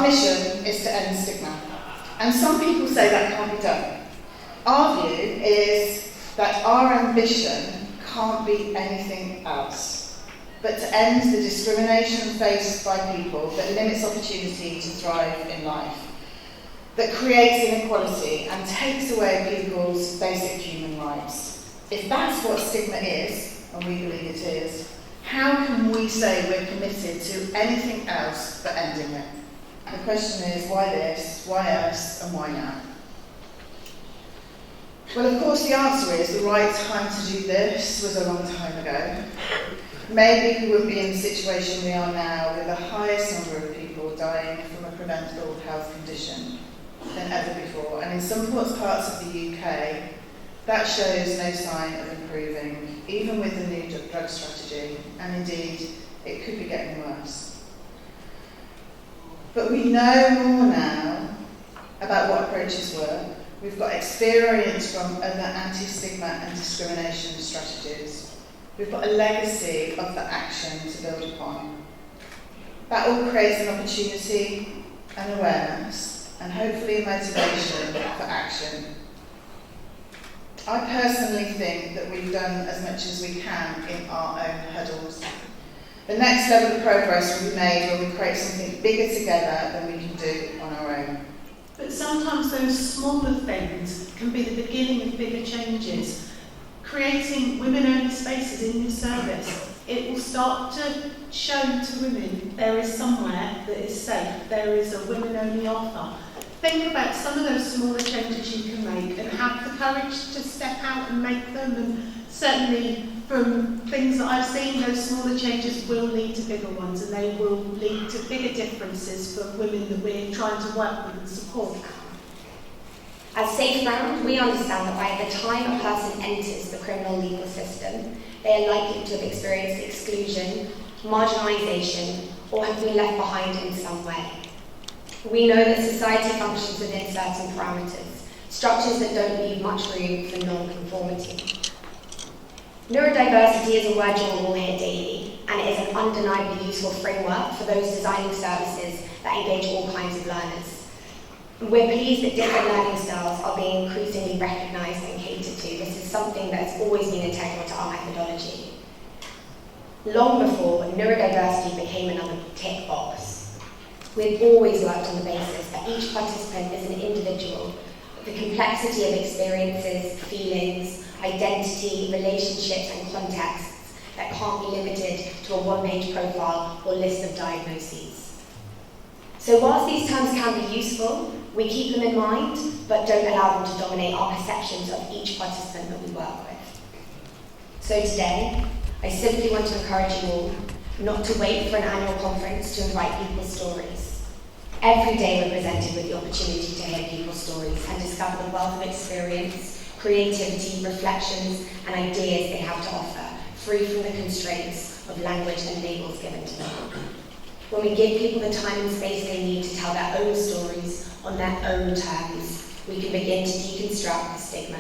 mission is to end stigma. And some people say that can't be done. Our view is that our ambition can't be anything else, but to end the discrimination faced by people that limits opportunity to thrive in life, that creates inequality and takes away people's basic human rights. If that's what stigma is, and we believe it is, how can we say we're committed to anything else but ending it? The question is, why this, why us, and why now? Well, of course, the answer is the right time to do this was a long time ago. Maybe we wouldn't be in the situation we are now with the highest number of people dying from a preventable health condition than ever before. And in some parts of the UK, that shows no sign of improving, even with the new drug strategy. And indeed, it could be getting worse. But we know more now about what approaches work. We've got experience from other anti-stigma and discrimination strategies. We've got a legacy of the action to build upon. That all creates an opportunity and awareness, and hopefully a motivation for action. I personally think that we've done as much as we can in our own huddles. The next level of progress will be made when we create something bigger together than we can do on our own. But sometimes those smaller things can be the beginning of bigger changes. Creating women-only spaces in your service, it will start to show to women there is somewhere that is safe, there is a women-only offer. Think about some of those smaller changes you can make and have the courage to step out and make them. And certainly from things that I've seen, those smaller changes will lead to bigger ones, and they will lead to bigger differences for women that we're trying to work with and support. As Safe Ground, we understand that by the time a person enters the criminal legal system, they are likely to have experienced exclusion, marginalisation, or have been left behind in some way. We know that society functions within certain parameters, structures that don't leave much room for non-conformity. Neurodiversity is a word you will hear daily, and it is an undeniably useful framework for those designing services that engage all kinds of learners. We're pleased that different learning styles are being increasingly recognised and catered to. This is something that's always been integral to our methodology. Long before neurodiversity became another tick box, we've always worked on the basis that each participant is an individual with the complexity of experiences, feelings, identity, relationships and contexts that can't be limited to a one-page profile or list of diagnoses. So whilst these terms can be useful, we keep them in mind, but don't allow them to dominate our perceptions of each participant that we work with. So today, I simply want to encourage you all not to wait for an annual conference to invite people's stories. Every day we're presented with the opportunity to hear people's stories and discover the wealth of experience, creativity, reflections, and ideas they have to offer, free from the constraints of language and labels given to them. When we give people the time and space they need to tell their own stories on their own terms, we can begin to deconstruct the stigma